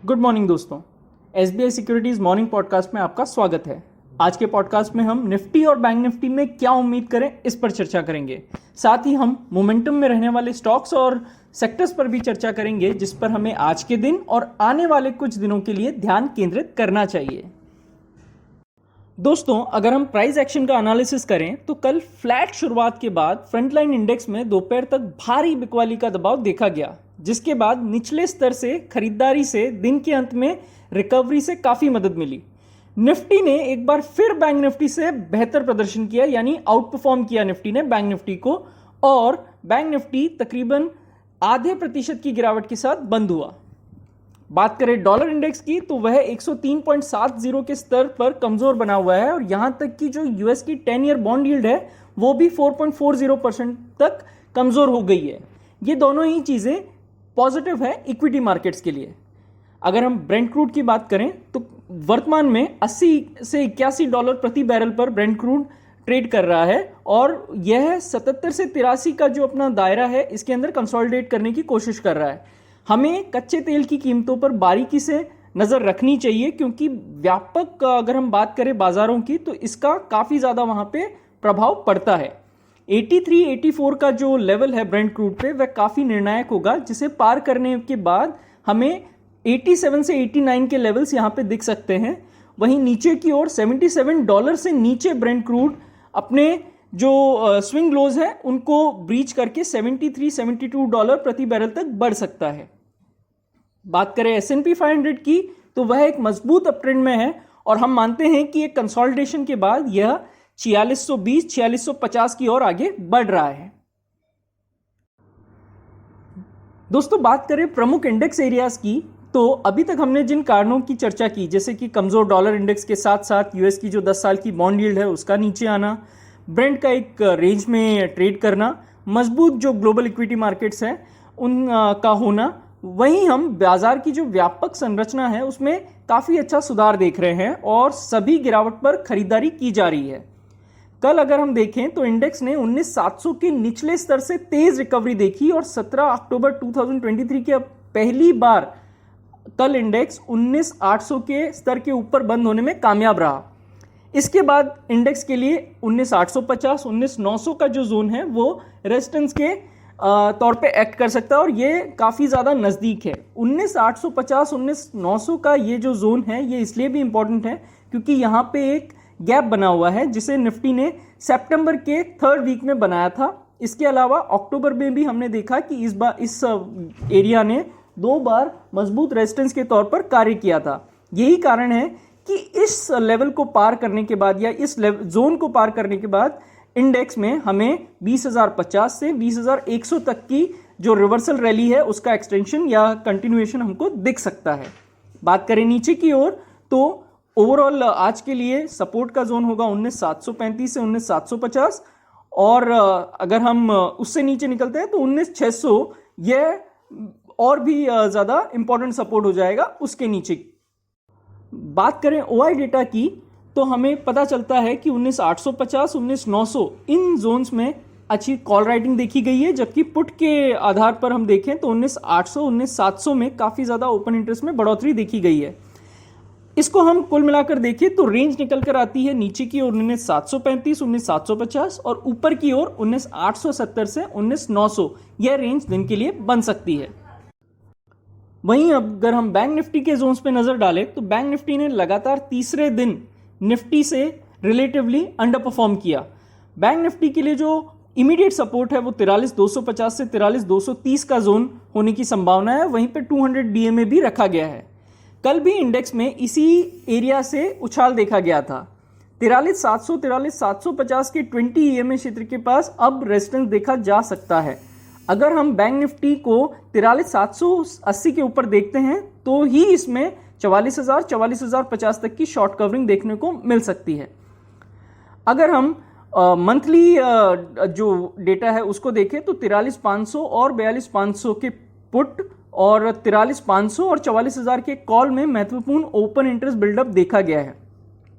Good morning दोस्तों। SBI securities morning podcast में आपका स्वागत है। आज के पॉडकास्ट में हम निफ्टी और बैंक निफ्टी में क्या उम्मीद करें इस पर चर्चा करेंगे। साथ ही हम मोमेंटम में रहने वाले स्टॉक्स और सेक्टर्स पर भी चर्चा करेंगे जिस पर हमें आज के दिन और आने वाले कुछ दिनों के लिए ध्यान केंद्रित करना चाहिए। दोस्तों, अगर हम प्राइस एक्शन का एनालिसिस करें तो कल फ्लैट शुरुआत के बाद फ्रंटलाइन इंडेक्स में दोपहर तक भारी बिकवाली का दबाव देखा गया, जिसके बाद निचले स्तर से खरीदारी से दिन के अंत में रिकवरी से काफी मदद मिली। निफ्टी ने एक बार फिर बैंक निफ्टी से बेहतर प्रदर्शन किया, यानी आउट परफॉर्म किया निफ्टी ने बैंक निफ्टी को, और बैंक निफ्टी तकरीबन आधे प्रतिशत की गिरावट के साथ बंद हुआ। बात करें डॉलर इंडेक्स की तो वह 103.70 के स्तर पर कमजोर बना हुआ है और यहां तक कि जो यूएस की 10 ईयर बॉन्ड यील्ड है वो भी 4.40% तक कमजोर हो गई है। ये दोनों ही चीजें पॉजिटिव है इक्विटी मार्केट्स के लिए। अगर हम ब्रेंट क्रूड की बात करें तो वर्तमान में 80 से 81 डॉलर प्रति बैरल पर ब्रेंट क्रूड ट्रेड कर रहा है और यह 77 से 83 का जो अपना दायरा है इसके अंदर कंसोलिडेट करने की कोशिश कर रहा है। हमें कच्चे तेल की कीमतों पर बारीकी से नजर रखनी चाहिए क्योंकि व्यापक अगर हम बात करें बाजारों की तो इसका काफी ज्यादा वहां पे प्रभाव पड़ता है। 83-84 का जो लेवल है ब्रेंट क्रूड पे वह काफी निर्णायक होगा, जिसे पार करने के बाद हमें 87 से 89 के लेवल्स यहां पे दिख सकते हैं। वहीं नीचे की ओर 77 डॉलर से नीचे ब्रेंट क्रूड अपने जो स्विंग लोज है उनको ब्रीच करके 73-72 डॉलर प्रति बैरल तक बढ़ सकता है। बात करें S&P 500 की तो वह एक मजबूत अपट्रेंड में है और हम मानते हैं कि एक कंसोलिडेशन के बाद यह 4620-4650 की ओर आगे बढ़ रहा है। दोस्तों, बात करें प्रमुख इंडेक्स एरियाज की तो अभी तक हमने जिन कारणों की चर्चा की, जैसे कि कमजोर डॉलर इंडेक्स के साथ साथ यूएस की जो 10 साल की बॉन्ड यील्ड है उसका नीचे आना, ब्रेंट का एक रेंज में ट्रेड करना, मजबूत जो ग्लोबल इक्विटी मार्केट्स हैं उनका होना, वहीं हम बाजार की जो व्यापक संरचना है उसमें काफी अच्छा सुधार देख रहे हैं और सभी गिरावट पर खरीदारी की जा रही है। कल अगर हम देखें तो इंडेक्स ने 19,700 के निचले स्तर से तेज रिकवरी देखी और 17 अक्टूबर 2023 के पहली बार कल इंडेक्स 19,800 के स्तर के ऊपर बंद होने में कामयाब रहा। इसके बाद इंडेक्स के लिए 19,850, 19,900 का जो जोन है वो रेजिस्टेंस के तौर पे एक्ट कर सकता है और ये काफ़ी ज़्यादा नज़दीक है। 19,850, 19,900 का ये जो जोन है ये इसलिए भी इम्पॉर्टेंट है क्योंकि यहाँ पे एक गैप बना हुआ है जिसे निफ्टी ने सितंबर के 3rd वीक में बनाया था। इसके अलावा अक्टूबर में भी हमने देखा कि इस बार इस एरिया ने 2 बार मजबूत रेजिस्टेंस के तौर पर कार्य किया था। यही कारण है कि इस लेवल को पार करने के बाद या इस जोन को पार करने के बाद इंडेक्स में हमें 20,050 से 20,100 तक की जो रिवर्सल रैली है उसका एक्सटेंशन या कंटिन्यूएशन हमको दिख सकता है। बात करें नीचे की ओर तो ओवरऑल आज के लिए सपोर्ट का जोन होगा 19,735 से 19,750 और अगर हम उससे नीचे निकलते हैं तो 19,600 यह और भी ज़्यादा इंपॉर्टेंट सपोर्ट हो जाएगा उसके नीचे। बात करें OI डेटा की तो हमें पता चलता है कि 19,850, 19,900 इन जोन्स में अच्छी कॉल राइटिंग देखी गई है, जबकि पुट के आधार पर हम देखें तो 19,800, 19,700 में काफ़ी ज़्यादा ओपन इंटरेस्ट में बढ़ोतरी देखी गई है। इसको हम कुल मिलाकर देखें तो रेंज निकल कर आती है नीचे की ओर 19,735, 19,750 और ऊपर की ओर 19,870 से 19,900 यह रेंज दिन के लिए बन सकती है। वहीं अगर हम बैंक निफ्टी के जोन्स पे नजर डालें तो बैंक निफ्टी ने लगातार तीसरे दिन निफ्टी से रिलेटिवली अंडर परफॉर्म किया। बैंक निफ्टी के लिए जो इमीडिएट सपोर्ट है वो 43,250 से 43,230 का जोन होने की संभावना है। वहीं पे 200 DMA भी रखा गया है। कल भी इंडेक्स में इसी एरिया से उछाल देखा गया था। 43,700, 43,750 के 20 EMA क्षेत्र के पास अब रेजिस्टेंस देखा जा सकता है। अगर हम बैंक निफ्टी को 43,780 के ऊपर देखते हैं तो ही इसमें 44,000, 44,050 तक की शॉर्ट कवरिंग देखने को मिल सकती है। अगर हम मंथली जो डेटा है उसको देखें तो 43,500 और 42,500 के पुट और 43,500 और 44,000 के कॉल में महत्वपूर्ण ओपन इंटरेस्ट बिल्डअप देखा गया है,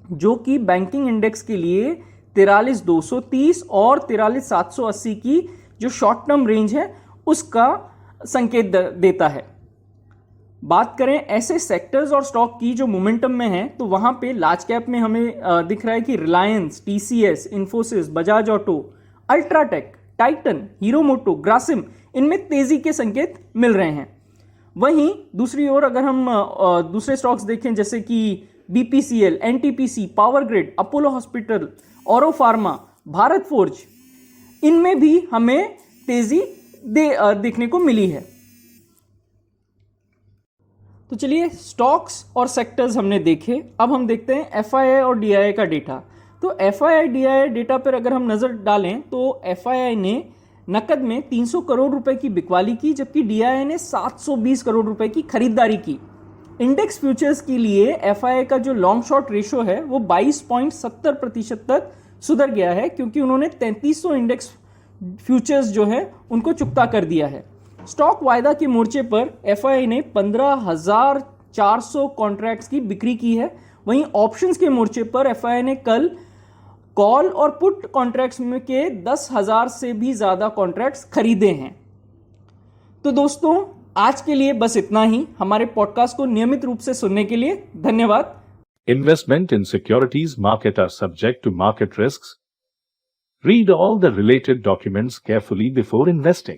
जो कि बैंकिंग इंडेक्स के लिए 43,230 और 43,780 की जो शॉर्ट टर्म रेंज है उसका संकेत देता है। बात करें ऐसे सेक्टर्स और स्टॉक की जो मोमेंटम में है, तो वहां पे लार्ज कैप में हमें दिख रहा है कि रिलायंस, टीसीएस, इन्फोसिस, बजाज ऑटो, अल्ट्राटेक, टाइटन, हीरो मोटो, ग्रासिम, इनमें तेजी के संकेत मिल रहे हैं। वहीं दूसरी ओर अगर हम दूसरे स्टॉक्स देखें जैसे कि BPCL, NTPC, power grid, Apollo hospital, औरो फार्मा, भारत फोर्ज, इनमें भी हमें तेजी देखने को मिली है। तो चलिए स्टॉक्स और सेक्टर्स हमने देखे, अब हम देखते हैं एफआईआई और डीआईआई का डेटा। तो एफआईआई डीआईआई डेटा पर अगर हम नजर डालें तो एफआईआई ने नकद में 300 करोड़ रुपए की बिकवाली की, जबकि डीआईआई ने 720 करोड़ रुपए की खरीदारी की। इंडेक्स फ्यूचर्स के लिए एफआईआई का जो लॉन्ग शॉर्ट रेशो है वो 22.70% तक सुधर गया है, क्योंकि उन्होंने 3300 इंडेक्स फ्यूचर्स जो है उनको चुकता कर दिया है। स्टॉक वायदा के मोर्चे पर एफआईआई ने 15,400 कॉन्ट्रैक्ट्स की बिक्री की है। वहीं ऑप्शंस के मोर्चे पर एफआईआई ने कल कॉल और पुट कॉन्ट्रैक्ट्स में के 10,000 से भी ज्यादा कॉन्ट्रैक्ट्स खरीदे हैं। तो दोस्तों आज के लिए बस इतना ही। हमारे पॉडकास्ट को नियमित रूप से सुनने के लिए धन्यवाद। Investment in securities market are subject to market risks. Read all the related documents carefully before investing.